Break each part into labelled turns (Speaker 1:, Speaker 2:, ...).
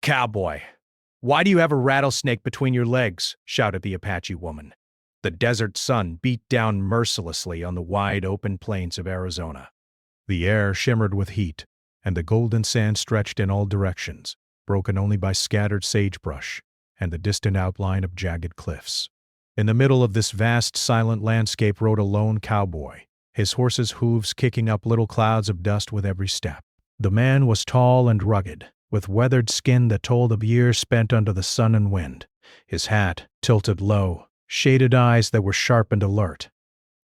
Speaker 1: "Cowboy, why do you have a rattlesnake between your legs?" shouted the Apache woman. The desert sun beat down mercilessly on the wide open plains of Arizona. The air shimmered with heat, and the golden sand stretched in all directions, broken only by scattered sagebrush and the distant outline of jagged cliffs. In the middle of this vast, silent landscape rode a lone cowboy, his horse's hooves kicking up little clouds of dust with every step. The man was tall and rugged, with weathered skin that told of years spent under the sun and wind, his hat tilted low, shaded eyes that were sharp and alert.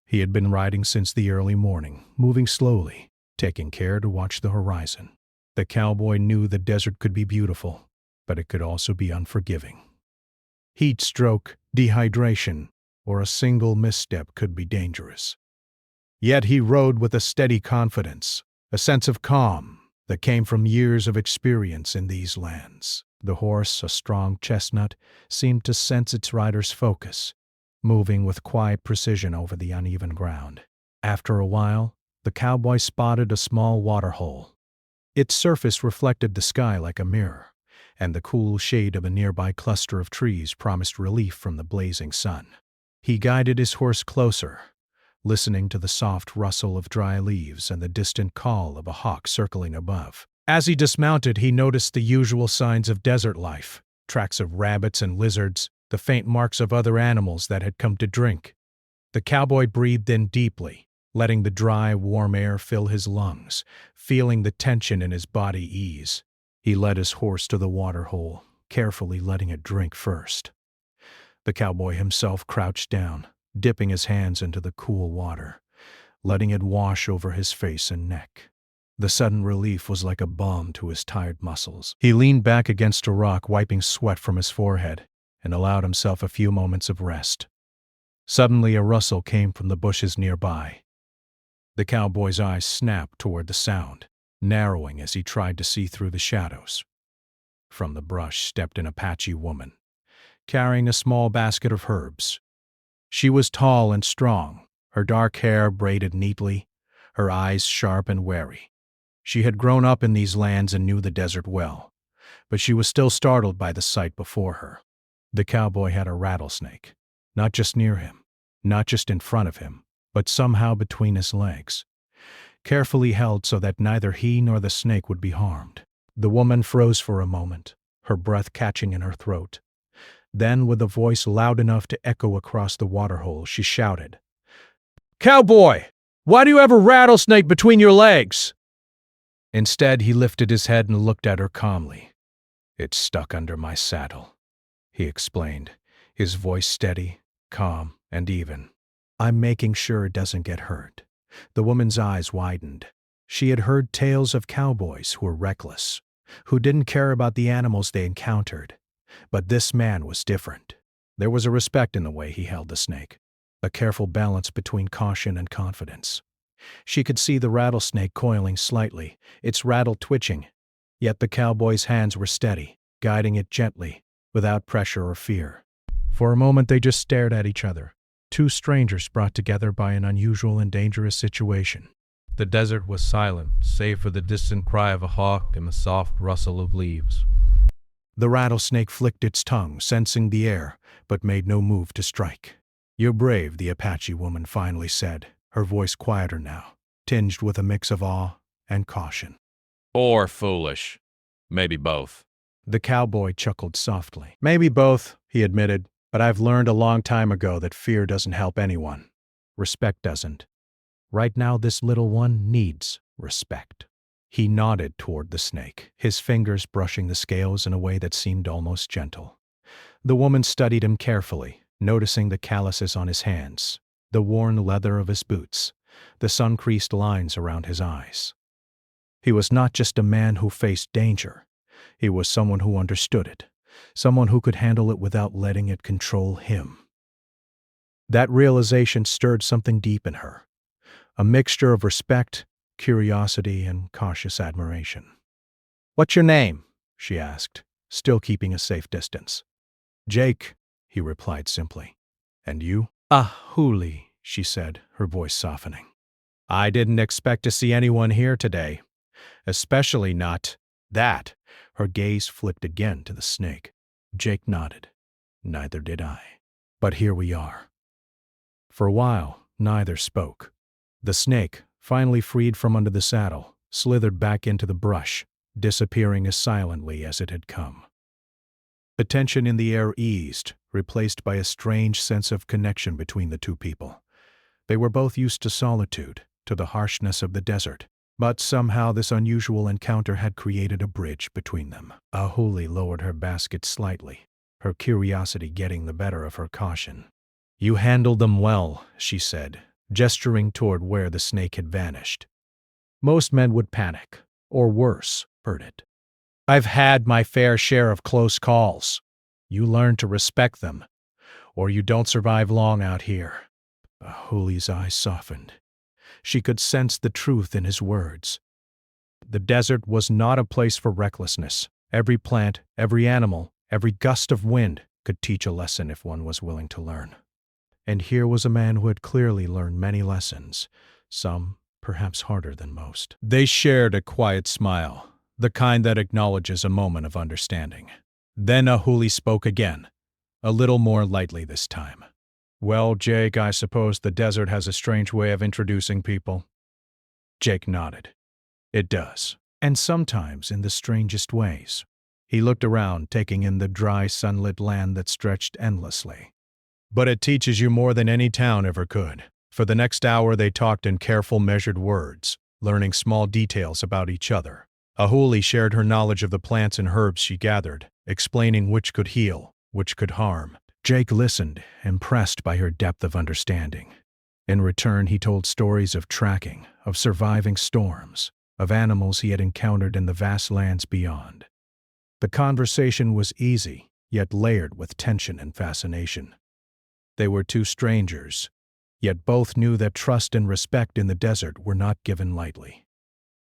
Speaker 1: He had been riding since the early morning, moving slowly, taking care to watch the horizon. The cowboy knew the desert could be beautiful, but it could also be unforgiving. Heat stroke, dehydration, or a single misstep could be dangerous. Yet he rode with a steady confidence, a sense of calm that came from years of experience in these lands. The horse, a strong chestnut, seemed to sense its rider's focus, moving with quiet precision over the uneven ground. After a while, the cowboy spotted a small waterhole. Its surface reflected the sky like a mirror, and the cool shade of a nearby cluster of trees promised relief from the blazing sun. He guided his horse closer, listening to the soft rustle of dry leaves and the distant call of a hawk circling above. As he dismounted, he noticed the usual signs of desert life, tracks of rabbits and lizards, the faint marks of other animals that had come to drink. The cowboy breathed in deeply, letting the dry, warm air fill his lungs, feeling the tension in his body ease. He led his horse to the waterhole, carefully letting it drink first. The cowboy himself crouched down, dipping his hands into the cool water, letting it wash over his face and neck. The sudden relief was like a balm to his tired muscles. He leaned back against a rock, wiping sweat from his forehead, and allowed himself a few moments of rest. Suddenly a rustle came from the bushes nearby. The cowboy's eyes snapped toward the sound, narrowing as he tried to see through the shadows. From the brush stepped an Apache woman, carrying a small basket of herbs. She was tall and strong, her dark hair braided neatly, her eyes sharp and wary. She had grown up in these lands and knew the desert well, but she was still startled by the sight before her. The cowboy had a rattlesnake, not just near him, not just in front of him, but somehow between his legs, carefully held so that neither he nor the snake would be harmed. The woman froze for a moment, her breath catching in her throat. Then, with a voice loud enough to echo across the waterhole, she shouted, "Cowboy, why do you have a rattlesnake between your legs?" Instead, he lifted his head and looked at her calmly. "It's stuck under my saddle," he explained, his voice steady, calm, and even. "I'm making sure it doesn't get hurt." The woman's eyes widened. She had heard tales of cowboys who were reckless, who didn't care about the animals they encountered. But this man was different. There was a respect in the way he held the snake, a careful balance between caution and confidence. She could see the rattlesnake coiling slightly, its rattle twitching, yet the cowboy's hands were steady, guiding it gently, without pressure or fear. For a moment they just stared at each other, two strangers brought together by an unusual and dangerous situation.
Speaker 2: The desert was silent, save for the distant cry of a hawk and the soft rustle of leaves.
Speaker 1: The rattlesnake flicked its tongue, sensing the air, but made no move to strike. "You're brave," the Apache woman finally said, her voice quieter now, tinged with a mix of awe and caution.
Speaker 2: Or foolish. Maybe both.
Speaker 1: The cowboy chuckled softly. "Maybe both," he admitted, "but I've learned a long time ago that fear doesn't help anyone. Respect doesn't. Right now this little one needs respect." He nodded toward the snake, his fingers brushing the scales in a way that seemed almost gentle. The woman studied him carefully, noticing the calluses on his hands, the worn leather of his boots, the sun-creased lines around his eyes. He was not just a man who faced danger. He was someone who understood it, someone who could handle it without letting it control him. That realization stirred something deep in her, a mixture of respect, curiosity, and cautious admiration. "What's your name?" she asked, still keeping a safe distance. "Jake," he replied simply. "And you?" "Huli," she said, her voice softening. "I didn't expect to see anyone here today. Especially not that." Her gaze flicked again to the snake. Jake nodded. Neither did I. But here we are. For a while, neither spoke. The snake, finally freed from under the saddle, slithered back into the brush, disappearing as silently as it had come. The tension in the air eased, replaced by a strange sense of connection between the two people. They were both used to solitude, to the harshness of the desert, but somehow this unusual encounter had created a bridge between them. Ahuli lowered her basket slightly, her curiosity getting the better of her caution. "You handled them well," she said, gesturing toward where the snake had vanished. "Most men would panic, or worse, hurt it. I've had my fair share of close calls. You learn to respect them, or you don't survive long out here." Ahuli's eyes softened. She could sense the truth in his words. The desert was not a place for recklessness. Every plant, every animal, every gust of wind could teach a lesson if one was willing to learn. And here was a man who had clearly learned many lessons, some perhaps harder than most. They shared a quiet smile, the kind that acknowledges a moment of understanding. Then Ahuli spoke again, a little more lightly this time. "Well, Jake, I suppose the desert has a strange way of introducing people." Jake nodded. "It does, and sometimes in the strangest ways." He looked around, taking in the dry, sunlit land that stretched endlessly. "But it teaches you more than any town ever could." For the next hour they talked in careful, measured words, learning small details about each other. Ahuli shared her knowledge of the plants and herbs she gathered, explaining which could heal, which could harm. Jake listened, impressed by her depth of understanding. In return, he told stories of tracking, of surviving storms, of animals he had encountered in the vast lands beyond. The conversation was easy, yet layered with tension and fascination. They were two strangers, yet both knew that trust and respect in the desert were not given lightly.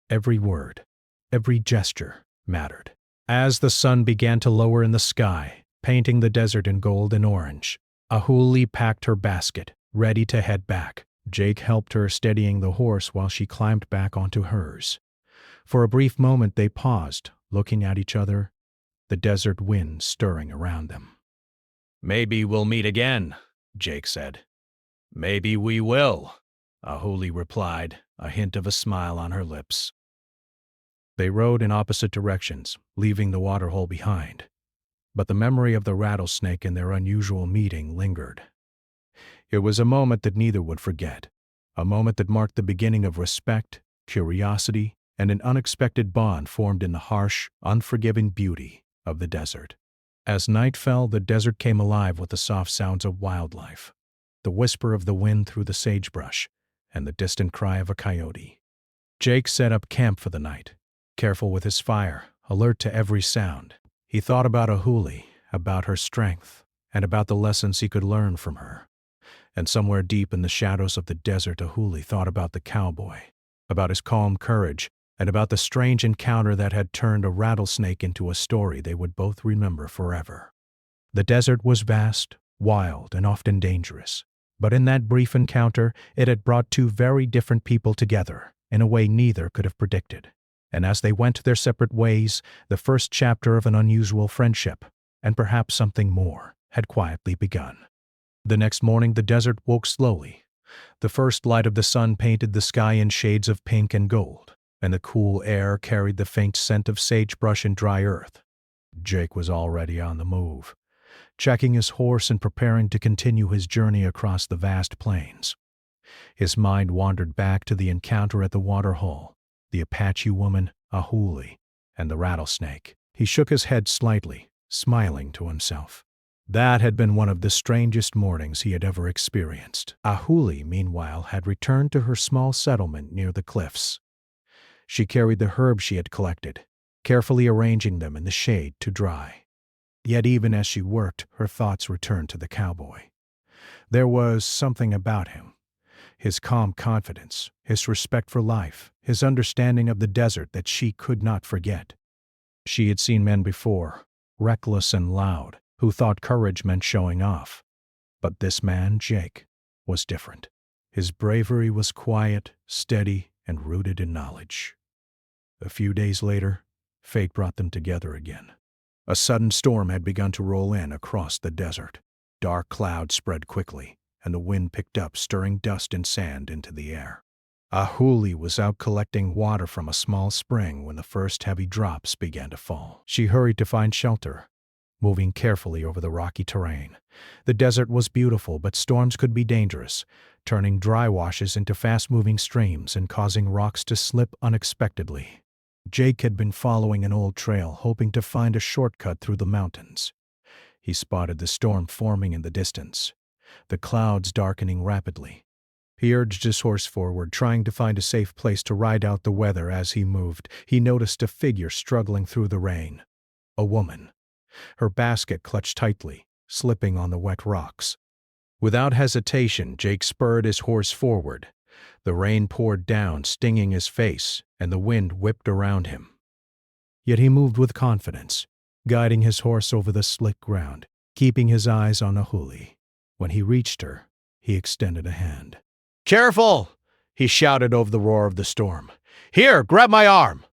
Speaker 1: Every word, every gesture mattered. As the sun began to lower in the sky, painting the desert in gold and orange, Ahuli packed her basket, ready to head back. Jake helped her, steadying the horse while she climbed back onto hers. For a brief moment they paused, looking at each other, the desert wind stirring around them. "Maybe we'll meet again," Jake said. "Maybe we will," Ahuli replied, a hint of a smile on her lips. They rode in opposite directions, leaving the waterhole behind. But the memory of the rattlesnake and their unusual meeting lingered. It was a moment that neither would forget, a moment that marked the beginning of respect, curiosity, and an unexpected bond formed in the harsh, unforgiving beauty of the desert. As night fell, the desert came alive with the soft sounds of wildlife, the whisper of the wind through the sagebrush, and the distant cry of a coyote. Jake set up camp for the night, careful with his fire, alert to every sound. He thought about Ahuli, about her strength, and about the lessons he could learn from her. And somewhere deep in the shadows of the desert, Ahuli thought about the cowboy, about his calm courage, and about the strange encounter that had turned a rattlesnake into a story they would both remember forever. The desert was vast, wild, and often dangerous, but in that brief encounter it had brought two very different people together in a way neither could have predicted. And as they went their separate ways, the first chapter of an unusual friendship, and perhaps something more, had quietly begun. The next morning the desert woke slowly. The first light of the sun painted the sky in shades of pink and gold, and the cool air carried the faint scent of sagebrush and dry earth. Jake was already on the move, checking his horse and preparing to continue his journey across the vast plains. His mind wandered back to the encounter at the waterhole, the Apache woman, Ahuli, and the rattlesnake. He shook his head slightly, smiling to himself. That had been one of the strangest mornings he had ever experienced. Ahuli, meanwhile, had returned to her small settlement near the cliffs. She carried the herbs she had collected, carefully arranging them in the shade to dry. Yet even as she worked, her thoughts returned to the cowboy. There was something about him. His calm confidence, his respect for life, his understanding of the desert that she could not forget. She had seen men before, reckless and loud, who thought courage meant showing off. But this man, Jake, was different. His bravery was quiet, steady, and rooted in knowledge. A few days later, Fate brought them together again. A sudden storm had begun to roll in across the desert. Dark clouds spread quickly, and the wind picked up, stirring dust and sand into the air. Ahuli was out collecting water from a small spring when the first heavy drops began to fall. She hurried to find shelter, moving carefully over the rocky terrain. The desert was beautiful, but storms could be dangerous, turning dry washes into fast-moving streams and causing rocks to slip unexpectedly. Jake had been following an old trail, hoping to find a shortcut through the mountains. He spotted the storm forming in the distance, the clouds darkening rapidly. He urged his horse forward, trying to find a safe place to ride out the weather. As he moved, he noticed a figure struggling through the rain. A woman, her basket clutched tightly, slipping on the wet rocks. Without hesitation, Jake spurred his horse forward. The rain poured down, stinging his face, and the wind whipped around him. Yet he moved with confidence, guiding his horse over the slick ground, keeping his eyes on Ahuli. When he reached her, he extended a hand. "Careful!" he shouted over the roar of the storm. "Here, grab my arm!"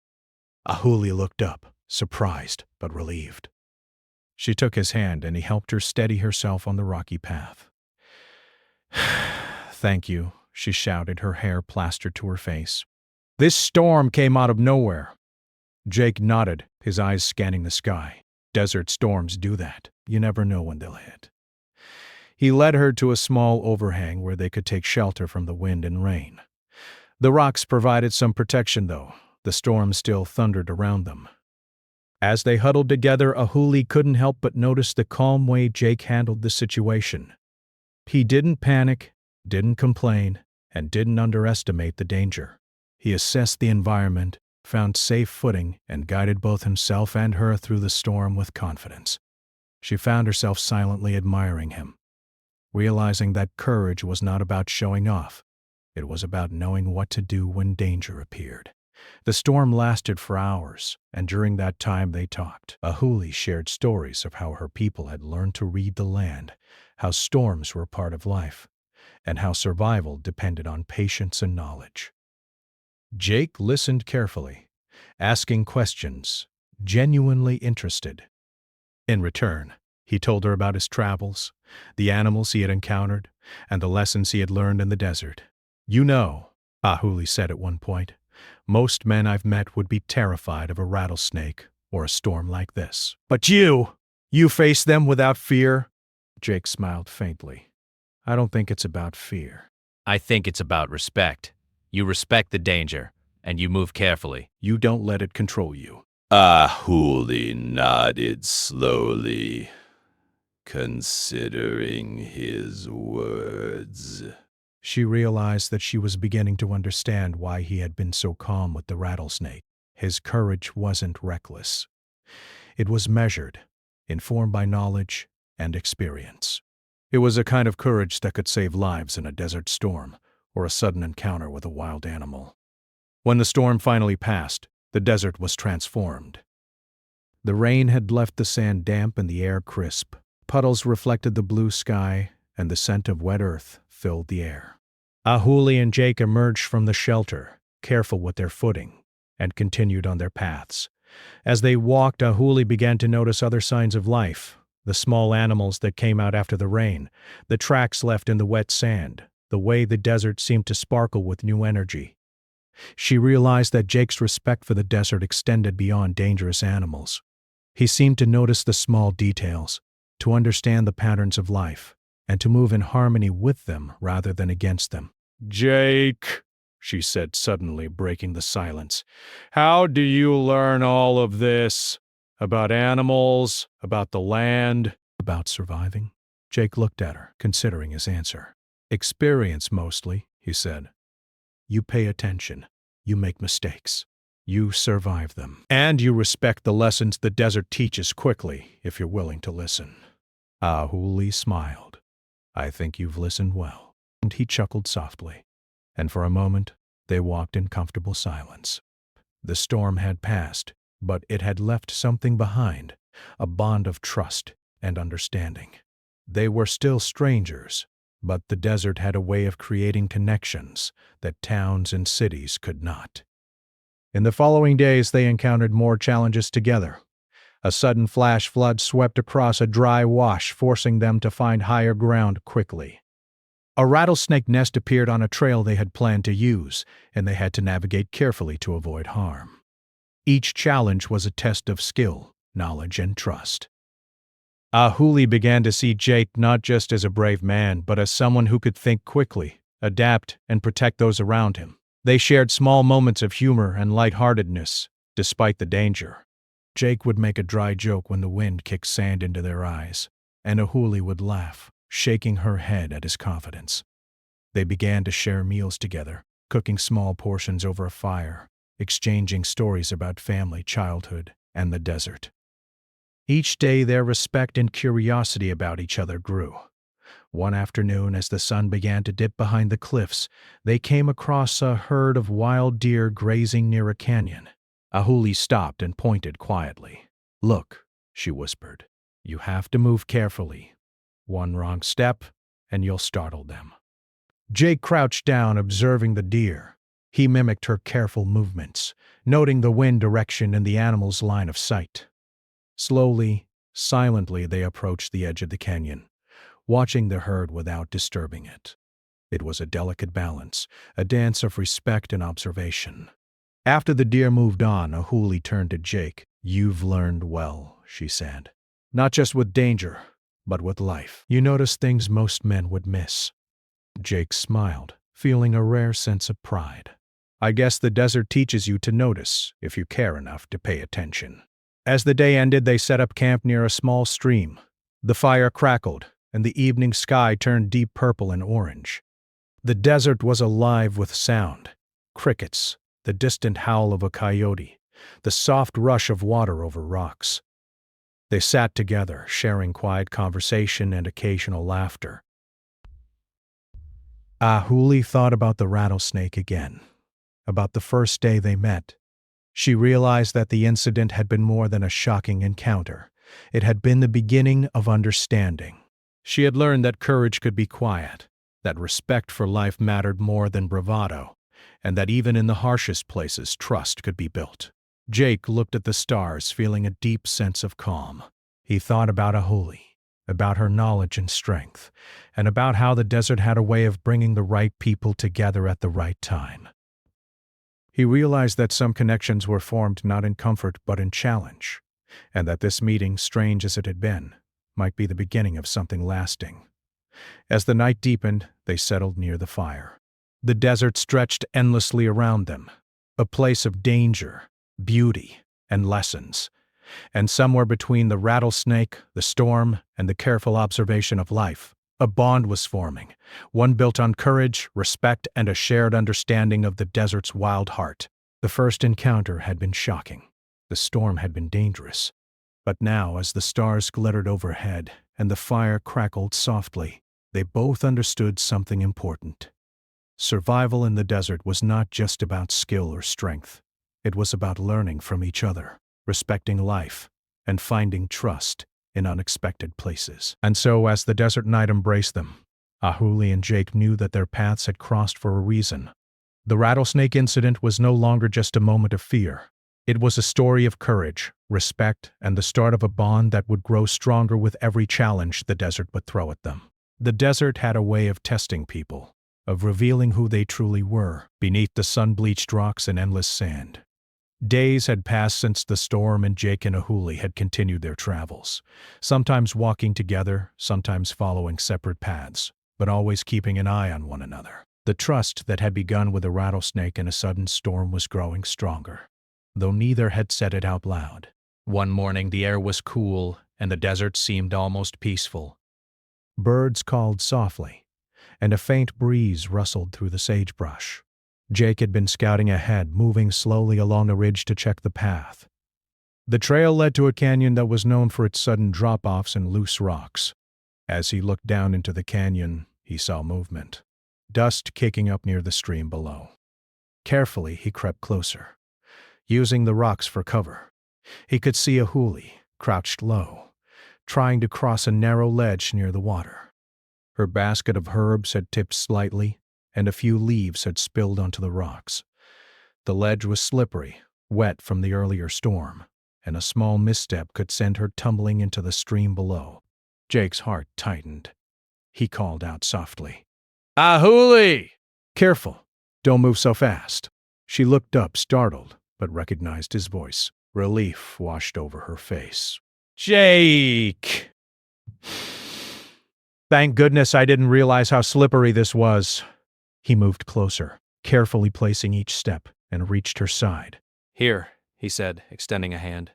Speaker 1: Ahuli looked up, surprised but relieved. She took his hand and he helped her steady herself on the rocky path. "Thank you," she shouted, her hair plastered to her face. "This storm came out of nowhere." Jake nodded, his eyes scanning the sky. Desert storms do that. You never know when they'll hit. He led her to a small overhang where they could take shelter from the wind and rain. The rocks provided some protection, though. The storm still thundered around them. As they huddled together, Ahuli couldn't help but notice the calm way Jake handled the situation. He didn't panic, didn't complain, and didn't underestimate the danger. He assessed the environment, found safe footing, and guided both himself and her through the storm with confidence. She found herself silently admiring him, realizing that courage was not about showing off. It was about knowing what to do when danger appeared. The storm lasted for hours, and during that time they talked. Ahuli shared stories of how her people had learned to read the land, how storms were part of life, and how survival depended on patience and knowledge. Jake listened carefully, asking questions, genuinely interested. In return, he told her about his travels, the animals he had encountered, and the lessons he had learned in the desert. "You know," Ahuli said at one point, "most men I've met would be terrified of a rattlesnake or a storm like this. But you face them without fear?" Jake smiled faintly. "I don't think it's about fear.
Speaker 3: I think it's about respect. You respect the danger, and you move carefully.
Speaker 1: You don't let it control you."
Speaker 4: Ahuli nodded slowly, considering his words.
Speaker 1: She realized that she was beginning to understand why he had been so calm with the rattlesnake. His courage wasn't reckless. It was measured, informed by knowledge and experience. It was a kind of courage that could save lives in a desert storm or a sudden encounter with a wild animal. When the storm finally passed, the desert was transformed. The rain had left the sand damp and the air crisp. Puddles reflected the blue sky, and the scent of wet earth filled the air. Ahuli and Jake emerged from the shelter, careful with their footing, and continued on their paths. As they walked, Ahuli began to notice other signs of life: the small animals that came out after the rain, the tracks left in the wet sand, the way the desert seemed to sparkle with new energy. She realized that Jake's respect for the desert extended beyond dangerous animals. He seemed to notice the small details, to understand the patterns of life, and to move in harmony with them rather than against them. "Jake," she said, suddenly breaking the silence, "how do you learn all of this? About animals, about the land, about surviving?" Jake looked at her, considering his answer. "Experience mostly," he said. "You pay attention, you make mistakes, you survive them, and you respect the lessons the desert teaches quickly if you're willing to listen." Ahuli smiled. "I think you've listened well." And he chuckled softly, and for a moment they walked in comfortable silence. The storm had passed, but it had left something behind, a bond of trust and understanding. They were still strangers, but the desert had a way of creating connections that towns and cities could not. In the following days, they encountered more challenges together. A sudden flash flood swept across a dry wash, forcing them to find higher ground quickly. A rattlesnake nest appeared on a trail they had planned to use, and they had to navigate carefully to avoid harm. Each challenge was a test of skill, knowledge, and trust. Ahuli began to see Jake not just as a brave man, but as someone who could think quickly, adapt, and protect those around him. They shared small moments of humor and lightheartedness, despite the danger. Jake would make a dry joke when the wind kicked sand into their eyes, and Ahuli would laugh, shaking her head at his confidence. They began to share meals together, cooking small portions over a fire, exchanging stories about family, childhood, and the desert. Each day their respect and curiosity about each other grew. One afternoon, as the sun began to dip behind the cliffs, they came across a herd of wild deer grazing near a canyon. Ahuli stopped and pointed quietly. "Look," she whispered. "You have to move carefully. One wrong step, and you'll startle them." Jake crouched down, observing the deer. He mimicked her careful movements, noting the wind direction and the animal's line of sight. Slowly, silently, they approached the edge of the canyon, watching the herd without disturbing it. It was a delicate balance, a dance of respect and observation. After the deer moved on, Ahuli turned to Jake. "You've learned well," she said. "Not just with danger, but with life. You notice things most men would miss." Jake smiled, feeling a rare sense of pride. "I guess the desert teaches you to notice, if you care enough to pay attention." As the day ended, they set up camp near a small stream. The fire crackled, and the evening sky turned deep purple and orange. The desert was alive with sound: crickets, the distant howl of a coyote, the soft rush of water over rocks. They sat together, sharing quiet conversation and occasional laughter. Ahuli thought about the rattlesnake again, about the first day they met. She realized that the incident had been more than a shocking encounter. It had been the beginning of understanding. She had learned that courage could be quiet, that respect for life mattered more than bravado, and that even in the harshest places, trust could be built. Jake looked at the stars, feeling a deep sense of calm. He thought about Ahuli, about her knowledge and strength, and about how the desert had a way of bringing the right people together at the right time. He realized that some connections were formed not in comfort but in challenge, and that this meeting, strange as it had been, might be the beginning of something lasting. As the night deepened, they settled near the fire. The desert stretched endlessly around them, a place of danger, beauty, and lessons. And somewhere between the rattlesnake, the storm, and the careful observation of life, a bond was forming, one built on courage, respect, and a shared understanding of the desert's wild heart. The first encounter had been shocking. The storm had been dangerous. But now, as the stars glittered overhead and the fire crackled softly, they both understood something important. Survival in the desert was not just about skill or strength. It was about learning from each other, respecting life, and finding trust in unexpected places. And so, as the desert night embraced them, Ahuli and Jake knew that their paths had crossed for a reason. The rattlesnake incident was no longer just a moment of fear. It was a story of courage, respect, and the start of a bond that would grow stronger with every challenge the desert would throw at them. The desert had a way of testing people, of revealing who they truly were beneath the sun-bleached rocks and endless sand. Days had passed since the storm, and Jake and Ahuli had continued their travels, sometimes walking together, sometimes following separate paths, but always keeping an eye on one another. The trust that had begun with a rattlesnake and a sudden storm was growing stronger, though neither had said it out loud. One morning the air was cool, and the desert seemed almost peaceful. Birds called softly, and a faint breeze rustled through the sagebrush. Jake had been scouting ahead, moving slowly along a ridge to check the path. The trail led to a canyon that was known for its sudden drop-offs and loose rocks. As he looked down into the canyon, he saw movement, dust kicking up near the stream below. Carefully, he crept closer, using the rocks for cover. He could see Ahuli, crouched low, trying to cross a narrow ledge near the water. Her basket of herbs had tipped slightly, and a few leaves had spilled onto the rocks. The ledge was slippery, wet from the earlier storm, and a small misstep could send her tumbling into the stream below. Jake's heart tightened. He called out softly,
Speaker 3: Ahuli!
Speaker 1: "Careful! Don't move so fast." She looked up, startled, but recognized his voice. Relief washed over her face. "Jake!" "Thank goodness I didn't realize how slippery this was." He moved closer, carefully placing each step, and reached her side.
Speaker 3: Here, he said, extending a hand.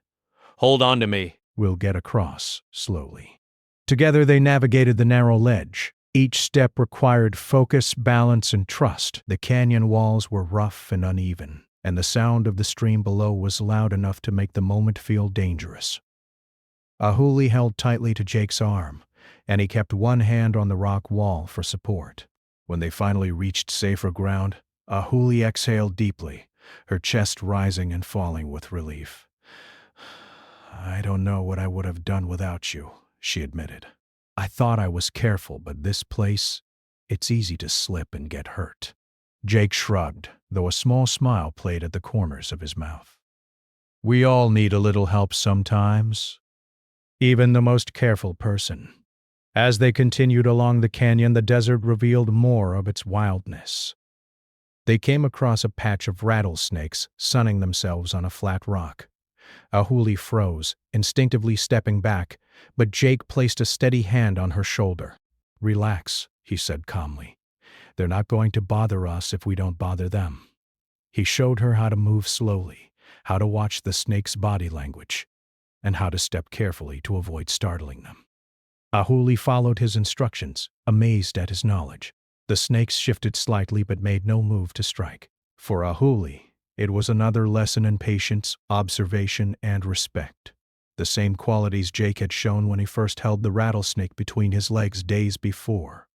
Speaker 3: Hold on to me.
Speaker 1: "We'll get across, slowly." Together they navigated the narrow ledge. Each step required focus, balance, and trust. The canyon walls were rough and uneven, and the sound of the stream below was loud enough to make the moment feel dangerous. Ahuli held tightly to Jake's arm, and he kept one hand on the rock wall for support. When they finally reached safer ground, Ahuli exhaled deeply, her chest rising and falling with relief. "I don't know what I would have done without you," she admitted. "I thought I was careful, but this place, it's easy to slip and get hurt." Jake shrugged, though a small smile played at the corners of his mouth. "We all need a little help sometimes, even the most careful person." As they continued along the canyon, the desert revealed more of its wildness. They came across a patch of rattlesnakes sunning themselves on a flat rock. Ahuli froze, instinctively stepping back, but Jake placed a steady hand on her shoulder. "Relax," he said calmly. "They're not going to bother us if we don't bother them." He showed her how to move slowly, how to watch the snake's body language, and how to step carefully to avoid startling them. Ahuli followed his instructions, amazed at his knowledge. The snakes shifted slightly but made no move to strike. For Ahuli, it was another lesson in patience, observation, and respect. The same qualities Jake had shown when he first held the rattlesnake between his legs days before.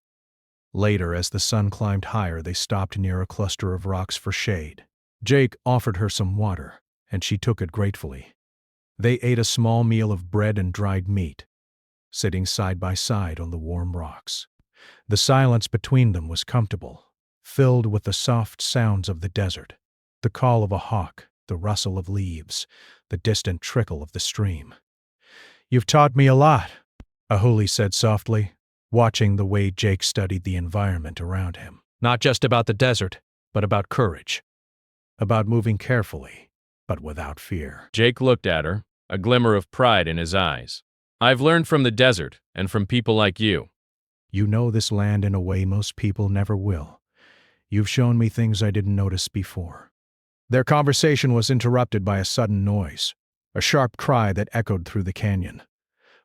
Speaker 1: Later, as the sun climbed higher, they stopped near a cluster of rocks for shade. Jake offered her some water, and she took it gratefully. They ate a small meal of bread and dried meat, sitting side by side on the warm rocks. The silence between them was comfortable, filled with the soft sounds of the desert, the call of a hawk, the rustle of leaves, the distant trickle of the stream. "You've taught me a lot," Ahuli said softly, watching the way Jake studied the environment around him.
Speaker 3: Not just about the desert, but about courage.
Speaker 1: About moving carefully, but without fear.
Speaker 3: Jake looked at her, a glimmer of pride in his eyes. I've learned from the desert and from people like you.
Speaker 1: "You know this land in a way most people never will. You've shown me things I didn't notice before." Their conversation was interrupted by a sudden noise, a sharp cry that echoed through the canyon.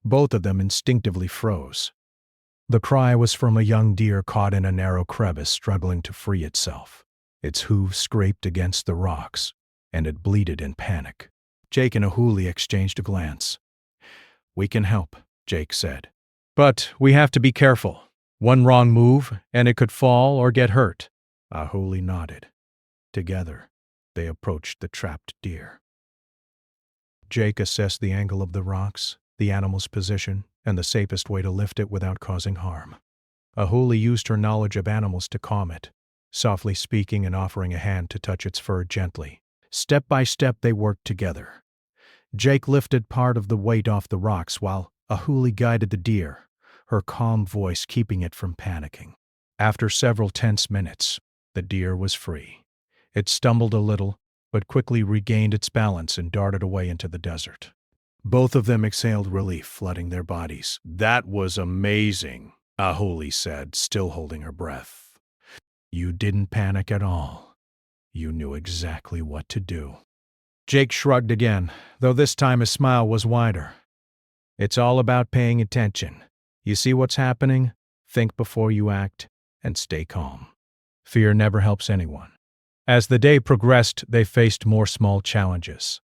Speaker 1: Both of them instinctively froze. The cry was from a young deer caught in a narrow crevice struggling to free itself. Its hooves scraped against the rocks, and it bleated in panic. Jake and Ahuli exchanged a glance. "We can help," Jake said. "But we have to be careful. One wrong move, and it could fall or get hurt." Ahuli nodded. Together, they approached the trapped deer. Jake assessed the angle of the rocks, the animal's position, and the safest way to lift it without causing harm. Ahuli used her knowledge of animals to calm it, softly speaking and offering a hand to touch its fur gently. Step by step they worked together. Jake lifted part of the weight off the rocks while Ahuli guided the deer, her calm voice keeping it from panicking. After several tense minutes, the deer was free. It stumbled a little, but quickly regained its balance and darted away into the desert. Both of them exhaled relief, flooding their bodies. "That was amazing," Ahuli said, still holding her breath. "You didn't panic at all. You knew exactly what to do." Jake shrugged again, though this time his smile was wider. "It's all about paying attention. You see what's happening? Think before you act, and stay calm. Fear never helps anyone." As the day progressed, they faced more small challenges.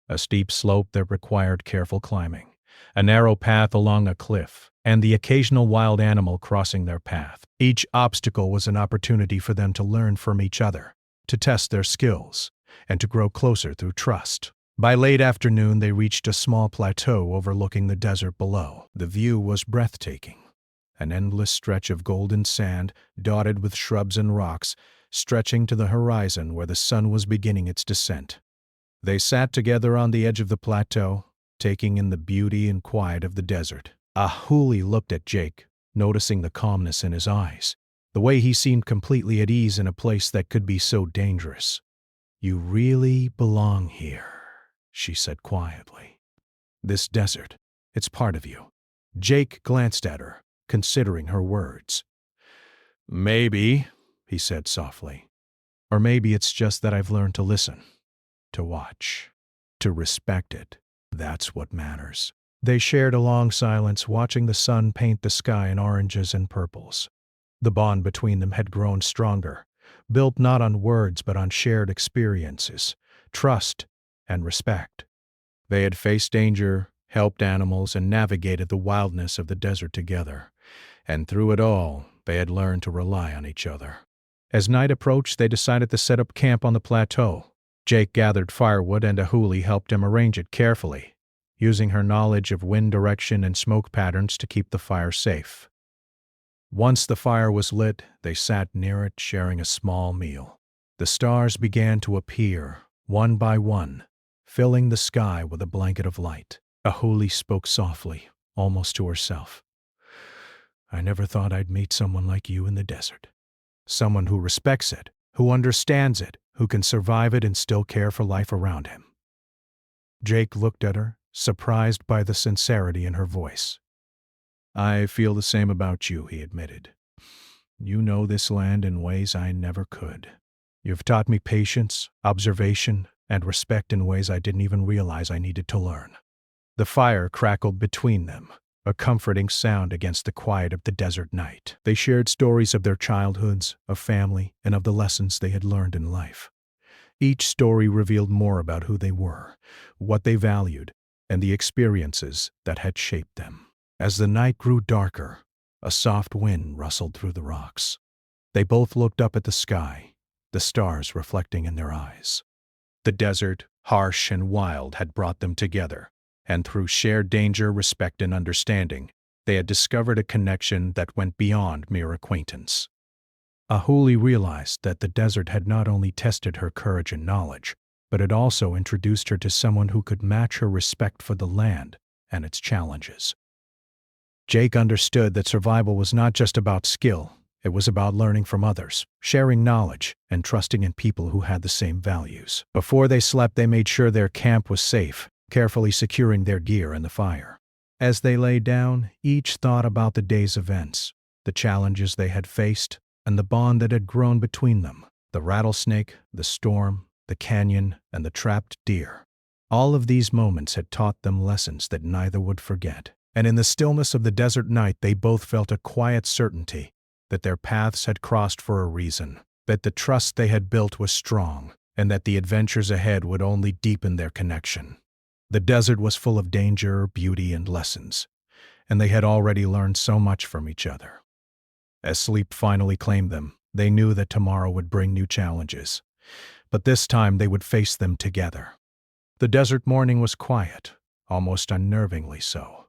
Speaker 1: A steep slope that required careful climbing, a narrow path along a cliff, and the occasional wild animal crossing their path. Each obstacle was an opportunity for them to learn from each other, to test their skills, and to grow closer through trust. By late afternoon, they reached a small plateau overlooking the desert below. The view was breathtaking. An endless stretch of golden sand, dotted with shrubs and rocks, stretching to the horizon where the sun was beginning its descent. They sat together on the edge of the plateau, taking in the beauty and quiet of the desert. Ahuli looked at Jake, noticing the calmness in his eyes, the way he seemed completely at ease in a place that could be so dangerous. "You really belong here," she said quietly. "This desert, it's part of you." Jake glanced at her, considering her words. "Maybe," he said softly. "Or maybe it's just that I've learned to listen, to watch, to respect it. That's what matters." They shared a long silence, watching the sun paint the sky in oranges and purples. The bond between them had grown stronger, built not on words but on shared experiences, trust, and respect. They had faced danger, helped animals, and navigated the wildness of the desert together. And through it all, they had learned to rely on each other. As night approached, they decided to set up camp on the plateau. Jake gathered firewood and Ahuli helped him arrange it carefully, using her knowledge of wind direction and smoke patterns to keep the fire safe. Once the fire was lit, they sat near it, sharing a small meal. The stars began to appear, one by one, filling the sky with a blanket of light. Ahuli spoke softly, almost to herself. "I never thought I'd meet someone like you in the desert. Someone who respects it, who understands it, who can survive it and still care for life around him." Jake looked at her, surprised by the sincerity in her voice. "I feel the same about you," he admitted. "You know this land in ways I never could. You've taught me patience, observation, and respect in ways I didn't even realize I needed to learn." The fire crackled between them, a comforting sound against the quiet of the desert night. They shared stories of their childhoods, of family, and of the lessons they had learned in life. Each story revealed more about who they were, what they valued, and the experiences that had shaped them. As the night grew darker, a soft wind rustled through the rocks. They both looked up at the sky, the stars reflecting in their eyes. The desert, harsh and wild, had brought them together, and through shared danger, respect, and understanding, they had discovered a connection that went beyond mere acquaintance. Ahuli realized that the desert had not only tested her courage and knowledge, but it also introduced her to someone who could match her respect for the land and its challenges. Jake understood that survival was not just about skill, it was about learning from others, sharing knowledge, and trusting in people who had the same values. Before they slept, they made sure their camp was safe, carefully securing their gear and the fire. As they lay down, each thought about the day's events, the challenges they had faced, and the bond that had grown between them. The rattlesnake, the storm, the canyon, and the trapped deer. All of these moments had taught them lessons that neither would forget. And in the stillness of the desert night, they both felt a quiet certainty that their paths had crossed for a reason, that the trust they had built was strong, and that the adventures ahead would only deepen their connection. The desert was full of danger, beauty, and lessons, and they had already learned so much from each other. As sleep finally claimed them, they knew that tomorrow would bring new challenges, but this time they would face them together. The desert morning was quiet, almost unnervingly so.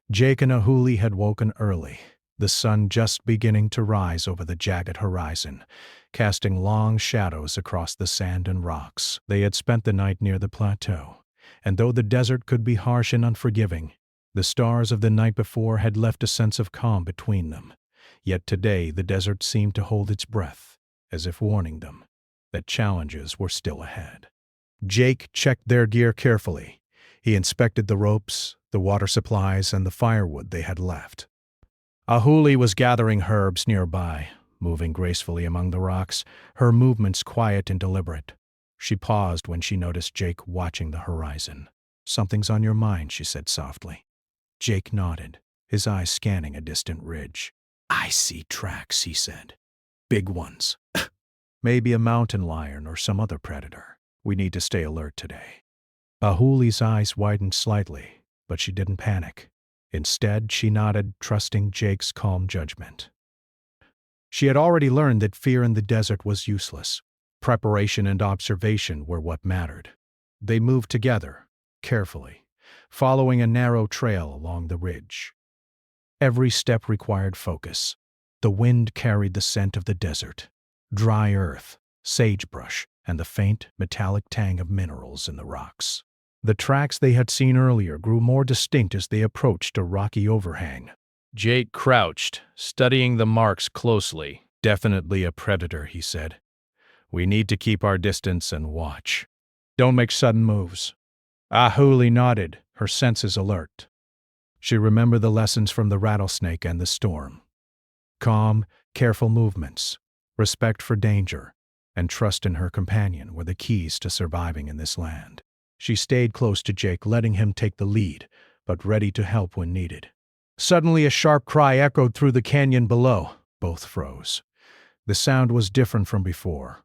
Speaker 1: Jake and Ahuli had woken early, the sun just beginning to rise over the jagged horizon, casting long shadows across the sand and rocks. They had spent the night near the plateau, and though the desert could be harsh and unforgiving, the stars of the night before had left a sense of calm between them. Yet today the desert seemed to hold its breath, as if warning them that challenges were still ahead. Jake checked their gear carefully. He inspected the ropes, the water supplies, and the firewood they had left. Ahuli was gathering herbs nearby, moving gracefully among the rocks, her movements quiet and deliberate. She paused when she noticed Jake watching the horizon. "Something's on your mind," she said softly. Jake nodded, his eyes scanning a distant ridge. "I see tracks," he said. "Big ones. Maybe a mountain lion or some other predator. We need to stay alert today." Ahuli's eyes widened slightly, but she didn't panic. Instead, she nodded, trusting Jake's calm judgment. She had already learned that fear in the desert was useless. Preparation and observation were what mattered. They moved together, carefully, following a narrow trail along the ridge. Every step required focus. The wind carried the scent of the desert, dry earth, sagebrush, and the faint, metallic tang of minerals in the rocks. The tracks they had seen earlier grew more distinct as they approached a rocky overhang.
Speaker 3: Jake crouched, studying the marks closely.
Speaker 1: "Definitely a predator," he said. "We need to keep our distance and watch. Don't make sudden moves." Ahuli nodded, her senses alert. She remembered the lessons from the rattlesnake and the storm. Calm, careful movements, respect for danger, and trust in her companion were the keys to surviving in this land. She stayed close to Jake, letting him take the lead, but ready to help when needed. Suddenly a sharp cry echoed through the canyon below. Both froze. The sound was different from before.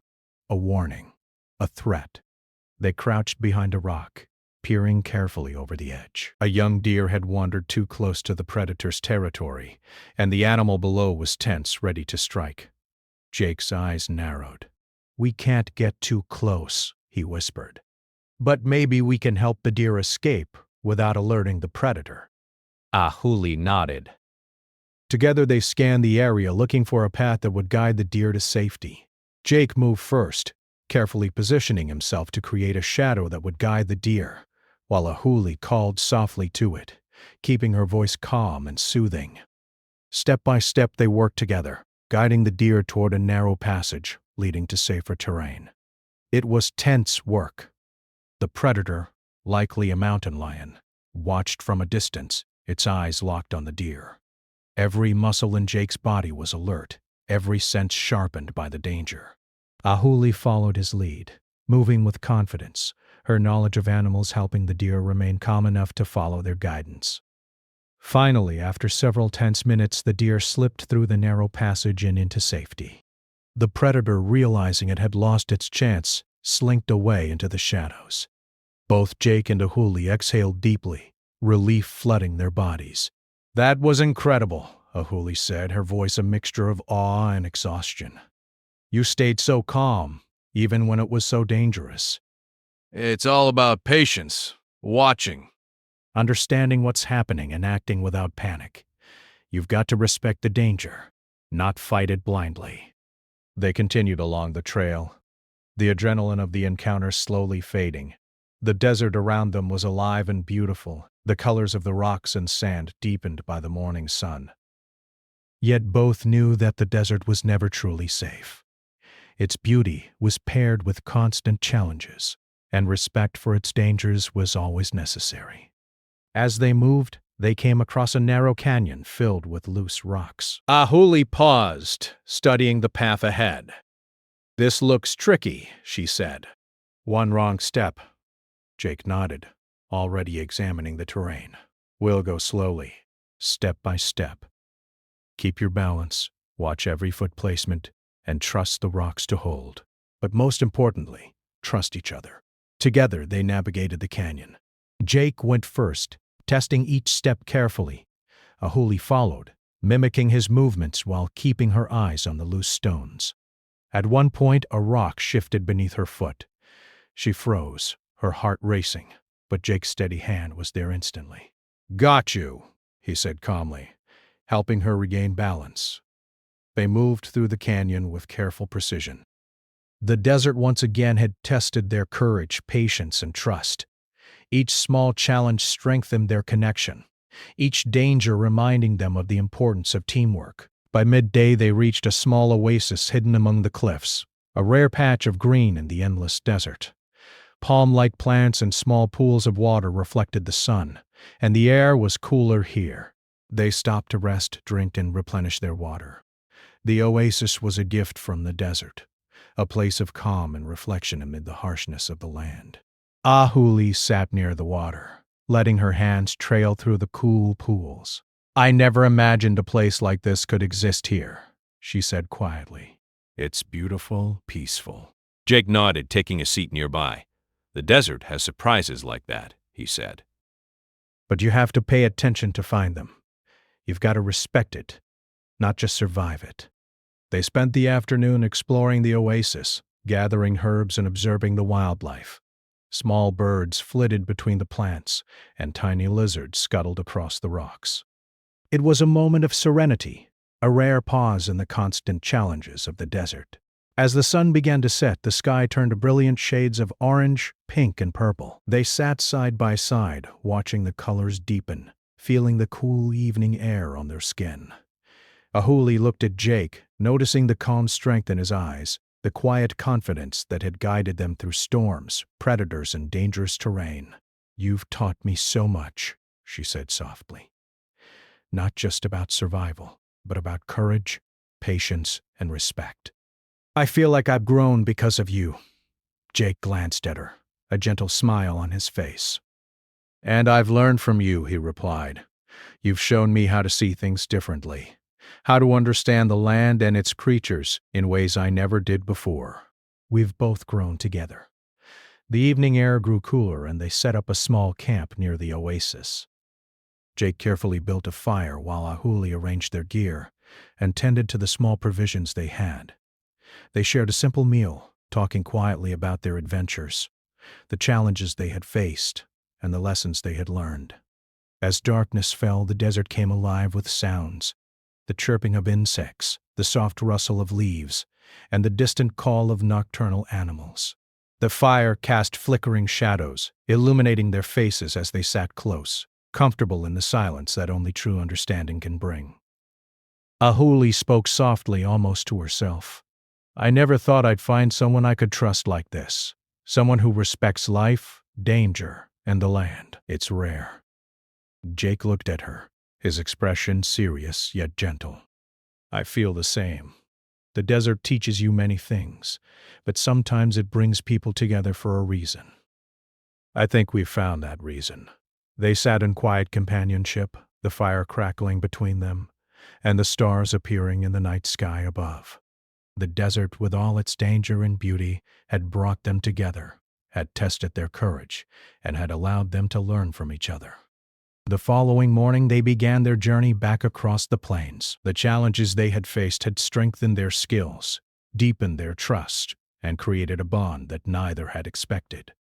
Speaker 1: A warning. A threat. They crouched behind a rock, peering carefully over the edge. A young deer had wandered too close to the predator's territory, and the animal below was tense, ready to strike. Jake's eyes narrowed. "We can't get too close," he whispered. "But maybe we can help the deer escape without alerting the predator."
Speaker 3: Ahuli nodded.
Speaker 1: Together they scanned the area, looking for a path that would guide the deer to safety. Jake moved first, carefully positioning himself to create a shadow that would guide the deer, while Ahuli called softly to it, keeping her voice calm and soothing. Step by step they worked together, guiding the deer toward a narrow passage leading to safer terrain. It was tense work. The predator, likely a mountain lion, watched from a distance, its eyes locked on the deer. Every muscle in Jake's body was alert, every sense sharpened by the danger. Ahuli followed his lead, moving with confidence, her knowledge of animals helping the deer remain calm enough to follow their guidance. Finally, after several tense minutes, the deer slipped through the narrow passage and into safety. The predator, realizing it had lost its chance, slinked away into the shadows. Both Jake and Ahuli exhaled deeply, relief flooding their bodies. "That was incredible," Ahuli said, her voice a mixture of awe and exhaustion. "You stayed so calm, even when it was so dangerous."
Speaker 3: "It's all about patience, watching."
Speaker 1: "Understanding what's happening and acting without panic. You've got to respect the danger, not fight it blindly." They continued along the trail, the adrenaline of the encounter slowly fading. The desert around them was alive and beautiful, the colors of the rocks and sand deepened by the morning sun. Yet both knew that the desert was never truly safe. Its beauty was paired with constant challenges, and respect for its dangers was always necessary. As they moved, they came across a narrow canyon filled with loose rocks. Ahuli paused, studying the path ahead. "This looks tricky," she said. "One wrong step." Jake nodded, already examining the terrain. "We'll go slowly, step by step. Keep your balance, watch every foot placement, and trust the rocks to hold. But most importantly, trust each other." Together they navigated the canyon. Jake went first, testing each step carefully. Ahuli followed, mimicking his movements while keeping her eyes on the loose stones. At one point, a rock shifted beneath her foot. She froze, her heart racing, but Jake's steady hand was there instantly. "Got you," he said calmly, helping her regain balance. They moved through the canyon with careful precision. The desert once again had tested their courage, patience, and trust. Each small challenge strengthened their connection, each danger reminding them of the importance of teamwork. By midday they reached a small oasis hidden among the cliffs, a rare patch of green in the endless desert. Palm-like plants and small pools of water reflected the sun, and the air was cooler here. They stopped to rest, drink, and replenish their water. The oasis was a gift from the desert, a place of calm and reflection amid the harshness of the land. Ahuli sat near the water, letting her hands trail through the cool pools. "I never imagined a place like this could exist here," she said quietly. "It's beautiful, peaceful."
Speaker 4: Jake nodded, taking a seat nearby. "The desert has surprises like that," he said.
Speaker 1: "But you have to pay attention to find them. You've got to respect it, not just survive it." They spent the afternoon exploring the oasis, gathering herbs and observing the wildlife. Small birds flitted between the plants, and tiny lizards scuttled across the rocks. It was a moment of serenity, a rare pause in the constant challenges of the desert. As the sun began to set, the sky turned to brilliant shades of orange, pink, and purple. They sat side by side, watching the colors deepen, feeling the cool evening air on their skin. Ahuli looked at Jake, noticing the calm strength in his eyes, the quiet confidence that had guided them through storms, predators, and dangerous terrain. "You've taught me so much," she said softly. "Not just about survival, but about courage, patience, and respect. I feel like I've grown because of you." Jake glanced at her, a gentle smile on his face. "And I've learned from you," he replied. "You've shown me how to see things differently, how to understand the land and its creatures in ways I never did before." We've both grown together. The evening air grew cooler, and they set up a small camp near the oasis. Jake carefully built a fire while Ahuli arranged their gear and tended to the small provisions they had. They shared a simple meal, talking quietly about their adventures, the challenges they had faced, and the lessons they had learned. As darkness fell, the desert came alive with sounds, the chirping of insects, the soft rustle of leaves, and the distant call of nocturnal animals. The fire cast flickering shadows, illuminating their faces as they sat close, comfortable in the silence that only true understanding can bring. Ahuli spoke softly, almost to herself. "I never thought I'd find someone I could trust like this. Someone who respects life, danger, and the land. It's rare." Jake looked at her, his expression serious yet gentle. "I feel the same. The desert teaches you many things, but sometimes it brings people together for a reason. I think we've found that reason." They sat in quiet companionship, the fire crackling between them, and the stars appearing in the night sky above. The desert, with all its danger and beauty, had brought them together, had tested their courage, and had allowed them to learn from each other. The following morning, they began their journey back across the plains. The challenges they had faced had strengthened their skills, deepened their trust, and created a bond that neither had expected.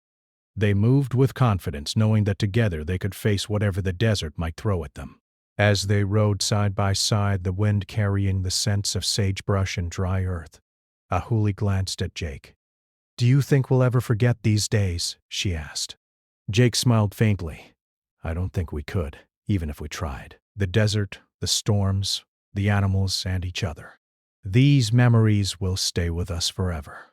Speaker 1: They moved with confidence, knowing that together they could face whatever the desert might throw at them. As they rode side by side, the wind carrying the scents of sagebrush and dry earth, Ahuli glanced at Jake. "Do you think we'll ever forget these days?" she asked. Jake smiled faintly. "I don't think we could, even if we tried. The desert, the storms, the animals, and each other. These memories will stay with us forever."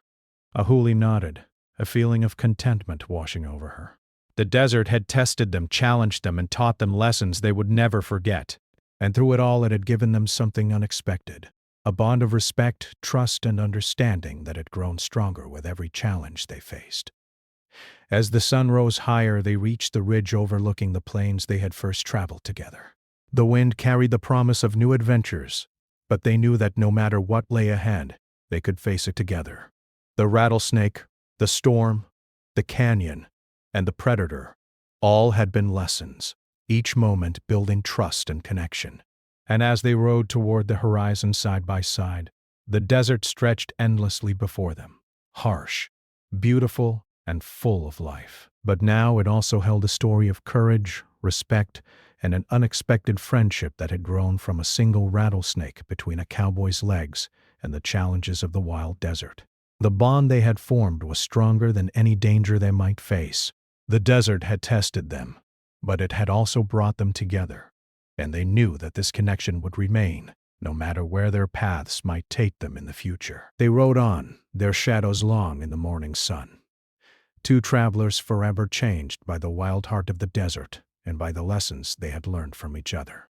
Speaker 1: Ahuli nodded, a feeling of contentment washing over her. The desert had tested them, challenged them, and taught them lessons they would never forget. And through it all, it had given them something unexpected, a bond of respect, trust, and understanding that had grown stronger with every challenge they faced. As the sun rose higher, they reached the ridge overlooking the plains they had first traveled together. The wind carried the promise of new adventures, but they knew that no matter what lay ahead, they could face it together. The rattlesnake, the storm, the canyon, and the predator, all had been lessons, each moment building trust and connection. And as they rode toward the horizon side by side, the desert stretched endlessly before them, harsh, beautiful, and full of life. But now it also held a story of courage, respect, and an unexpected friendship that had grown from a single rattlesnake between a cowboy's legs and the challenges of the wild desert. The bond they had formed was stronger than any danger they might face. The desert had tested them, but it had also brought them together, and they knew that this connection would remain, no matter where their paths might take them in the future. They rode on, their shadows long in the morning sun. Two travelers forever changed by the wild heart of the desert and by the lessons they had learned from each other.